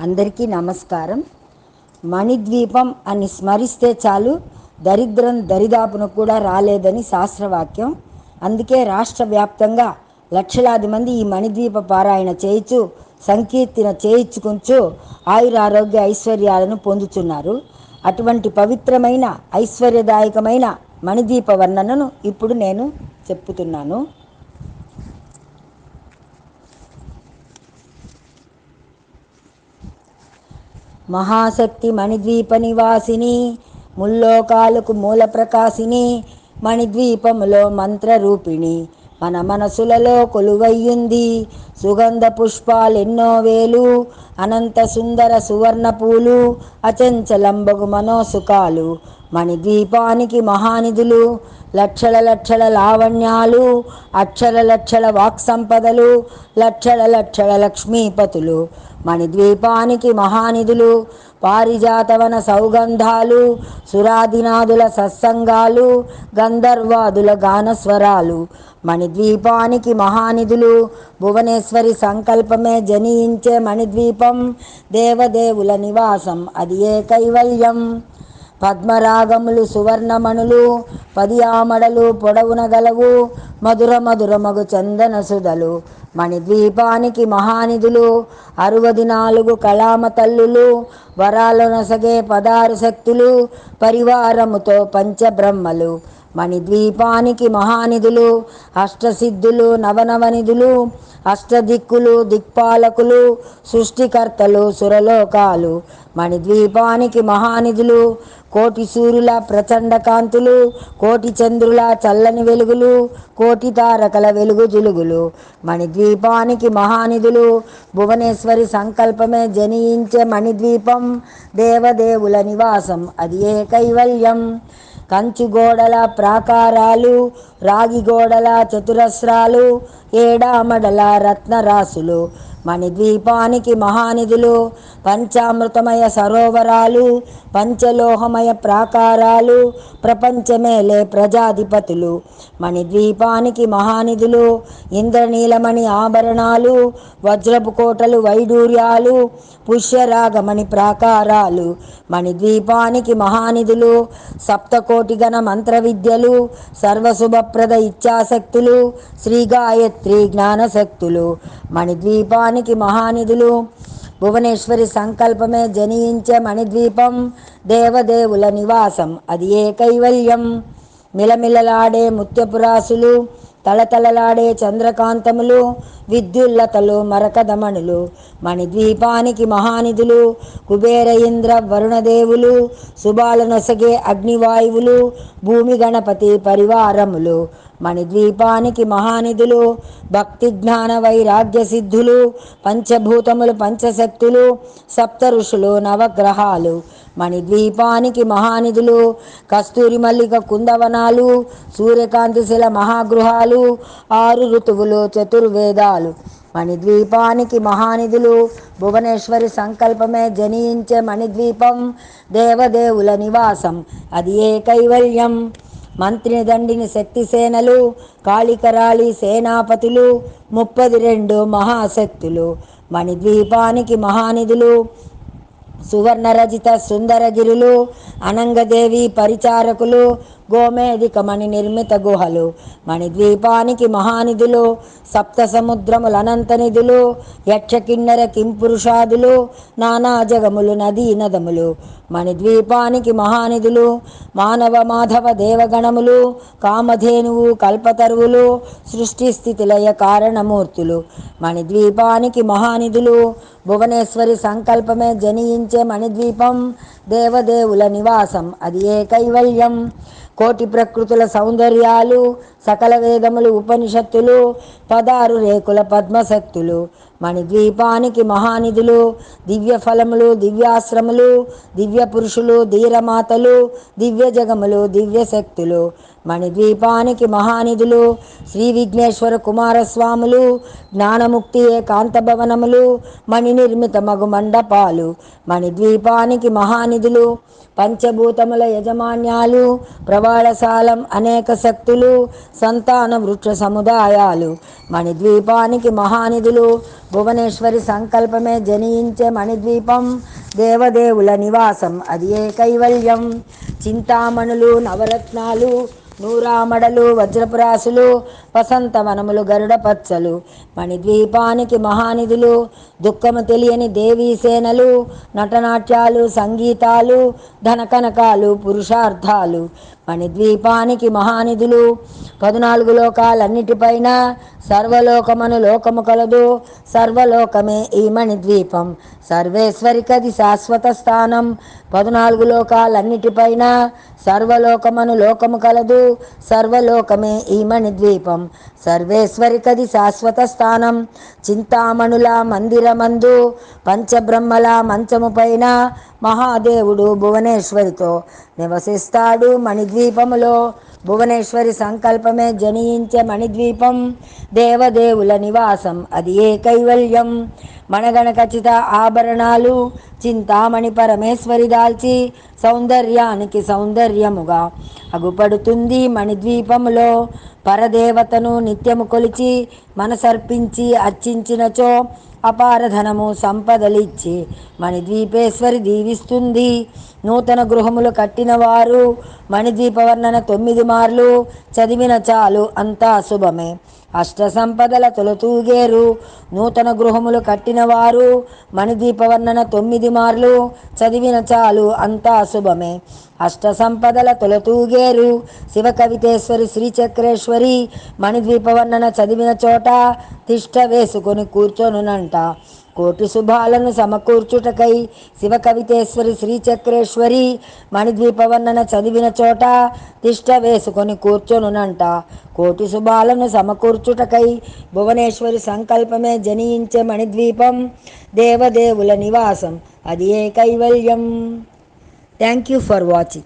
అందరికీ నమస్కారం. మణిద్వీపం అని స్మరిస్తే చాలు దరిద్రం దరిదాపును కూడా రాలేదని శాస్త్రవాక్యం. అందుకే రాష్ట్ర వ్యాప్తంగా లక్షలాది మంది ఈ మణిద్వీప పారాయణ చేయించు, సంకీర్తన చేయించుకుంటూ ఆయురారోగ్య ఐశ్వర్యాలను పొందుతున్నారు. అటువంటి పవిత్రమైన ఐశ్వర్యదాయకమైన మణిద్వీప వర్ణనను ఇప్పుడు నేను చెప్పుతున్నాను. మహాశక్తి మణిద్వీప నివాసిని, ముల్లోకాలకు మూల ప్రకాశిని, మణిద్వీపములో మంత్రరూపిణి మన మనసులలో కొలువయ్యుంది. సుగంధ పుష్పాలెన్నో వేలు, అనంత సుందర సువర్ణ పూలు, అచంచలంబగు మనోసుఖాలు మణిద్వీపానికి మహానిధులు. లక్షల లక్షల లావణ్యాలు, అక్షర లక్షల వాక్సంపదలు, లక్షల లక్షల లక్ష్మీపతులు మణిద్వీపానికి మహానిధులు. పారిజాతవన సౌగంధాలు, సురాదినాదుల సత్సంగాలు, గంధర్వాదుల గానస్వరాలు మణిద్వీపానికి మహానిధులు. భువనేశ్వరి సంకల్పమే జనించే మణిద్వీపం, దేవదేవుల నివాసం అది ఏ కైవల్యం. పద్మరాగములు సువర్ణమణులు, 10 ఆమడలు పొడవున గలవు, మధుర మధురమగు చందన సుధలు మణిద్వీపానికి మహానిధులు. 64 కళామ తల్లులు, వరాలనొసగే 16 శక్తులు, పరివారముతో పంచబ్రహ్మలు మణిద్వీపానికి మహానిధులు. అష్టసిద్ధులు నవనవనిధులు, అష్టదిక్కులు దిక్పాలకులు, సృష్టికర్తలు సురలోకాలు మణిద్వీపానికి మహానిధులు. కోటి సూర్యుల ప్రచండ కాంతులు, కోటి చంద్రుల చల్లని వెలుగులు, కోటి తారకల వెలుగు జులుగులు మణిద్వీపానికి మహానిధులు. భువనేశ్వరి సంకల్పమే జనించే మణిద్వీపం, దేవదేవుల నివాసం అది ఏ కైవల్యం. కంచు గోడల ప్రాకారాలు, రాగి గోడల చతురస్రాలు, ఏడామడల రత్నరాసులు మణిద్వీపానికి మహానిధులు. పంచామృతమయ సరోవరాలు, పంచలోహమయ ప్రాకారాలు, ప్రపంచమేలే ప్రజాధిపతులు మణిద్వీపానికి మహానిధులు. ఇంద్రనీలమణి ఆభరణాలు, వజ్రపు కోటలు వైడూర్యాలు, పుష్యరాగమణి ప్రాకారాలు మణిద్వీపానికి మహానిధులు. సప్తకోటి గణ మంత్ర విద్యలు, సర్వశుభప్రద ఇచ్ఛాశక్తులు, శ్రీ గాయత్రి జ్ఞానశక్తులు మణిద్వీపానికి మహానిధులు. భువనేశ్వరి సంకల్పమే జనించే మణిద్వీపం, దేవదేవుల నివాసం అది ఏ కైవల్యం. మిలమిలలాడే ముత్యపురాసులు, తలతలలాడే చంద్రకాంతములు, విద్యుల్లతలు మరకదమణులు మణిద్వీపానికి మహానిధులు. కుబేర ఇంద్ర వరుణదేవులు, శుభాలనొసగే అగ్నివాయువులు, భూమి గణపతి పరివారములు మణిద్వీపానికి మహానిధులు. భక్తి జ్ఞాన వైరాగ్య సిద్ధులు, పంచభూతములు పంచశక్తులు, సప్త ఋషులు నవగ్రహాలు మణిద్వీపానికి మహానిధులు. కస్తూరి మల్లిక కుందవనాలు, సూర్యకాంతిశిల మహాగృహాలు, 6 ఋతువులు చతుర్వేదాలు మణిద్వీపానికి మహానిధులు. భువనేశ్వరి సంకల్పమే జనించే మణిద్వీపం, దేవదేవుల నివాసం అది ఏ కైవల్యం. మంత్రిని దండిని శక్తిసేనలు, కాళికరాళి సేనాపతులు, 32 మహాశక్తులు మణిద్వీపానికి మహానిధులు. సువర్ణరజిత సుందరగిరులు, అనంగదేవి పరిచారకులు, గోమేధికమణి నిర్మిత గుహలు మణిద్వీపానికి మహానిధులు. సప్త సముద్రముల అనంత నిధులు, యక్షకిన్నెర కింపురుషాదులు, నానా జగములు నదీ నదములు మణిద్వీపానికి మహానిధులు. మానవ మాధవ దేవగణములు, కామధేనువు కల్పతరువులు, సృష్టి స్థితి లయ కారణమూర్తులు మణిద్వీపానికి మహానిధులు. భువనేశ్వరి సంకల్పమే జనించే మణిద్వీపం, దేవదేవుల నివాసం అది ఏ కైవల్యం. కోటి ప్రకృతుల సౌందర్యాలు, సకల వేదములు ఉపనిషత్తులు, 16 రేకుల పద్మశక్తులు మణిద్వీపానికి మహానిధులు. దివ్య ఫలములు దివ్యాశ్రములు, దివ్య పురుషులు ధీరమాతలు, దివ్య జగములు దివ్య శక్తులు మణిద్వీపానికి మహానిధులు. శ్రీ విఘ్నేశ్వర కుమారస్వాములు, జ్ఞానముక్తి ఏకాంత భవనములు, మణి నిర్మిత మగు మండపాలు మణిద్వీపానికి మహానిధులు. పంచభూతముల యజమాన్యాలు, ప్రవాళశాలం అనేక శక్తులు, సంతాన వృక్ష సముదాయాలు. మణిద్వీపానికి మహానిధులు. భువనేశ్వరి సంకల్పమే జనించే మణిద్వీపం. దేవదేవుల నివాసం అది ఏ కైవల్యం. చింతామణులు నవరత్నాలు నూరామడలు వజ్రపురాసులు వసంతవనములు గరుడ పచ్చలు. మణిద్వీపానికి మహానిధులు. దుఃఖము తెలియని దేవీసేనలు. నటనాట్యాలు సంగీతాలు ధనకనకాలు పురుషార్థాలు. మణిద్వీపానికి మహానిధులు. 14 లోకాలన్నిటిపైన సర్వలోకమను లోకము కలదు. సర్వలోకమే ఈ మణిద్వీపం. సర్వేశ్వరికది శాశ్వత స్థానం. 14 లోకాలన్నిటిపైన సర్వలోకమను లోకము కలదు. సర్వలోకమే ఈ మణిద్వీపం. సర్వేశ్వరికది శాశ్వత స్థానం. చింతామణుల మందిరమందు పంచబ్రహ్మల మంచము పైన మహాదేవుడు భువనేశ్వరితో నివసిస్తాడు మణిద్వీపములో. భువనేశ్వరి సంకల్పమే జనించే మణిద్వీపం. దేవదేవుల నివాసం అది ఏ కైవల్యం. మణగణ ఖచ్చిత ఆభరణాలు చింతామణి పరమేశ్వరి దాల్చి సౌందర్యానికి సౌందర్యముగా అగుపడుతుంది మణిద్వీపములో. పరదేవతను నిత్యము కొలిచి మనసర్పించి అర్చించినచో అపారధనము సంపదలిచ్చి మణిద్వీపేశ్వరి దీవిస్తుంది. నూతన గృహములు కట్టినవారు మణిద్వీప వర్ణన 9 మార్లు చదివిన చాలు అంతా శుభమే. అష్ట సంపదల తొలతూగేరు. నూతన గృహములు కట్టినవారు మణిద్వీప వర్ణన 9 మార్లు చదివిన చాలు అంతా శుభమే. అష్ట సంపదల తొలతూగేరు. శివ కవితేశ్వరి శ్రీచక్రేశ్వరి మణిద్వీప వర్ణన చదివిన చోట తిష్ట వేసుకొని కూర్చొనునంట. కోటి శుభాలను సమకూర్చుటకై శివ కవితేశ్వరి శ్రీచక్రేశ్వరి మణిద్వీప వర్ణన చదివిన చోట తిష్ట వేసుకొని కూర్చొనునంట. కోటి శుభాలను సమకూర్చుటకై భువనేశ్వరి సంకల్పమే జనించే మణిద్వీపం. దేవదేవుల నివాసం అది ఏ కైవల్యం. Thank you for watching.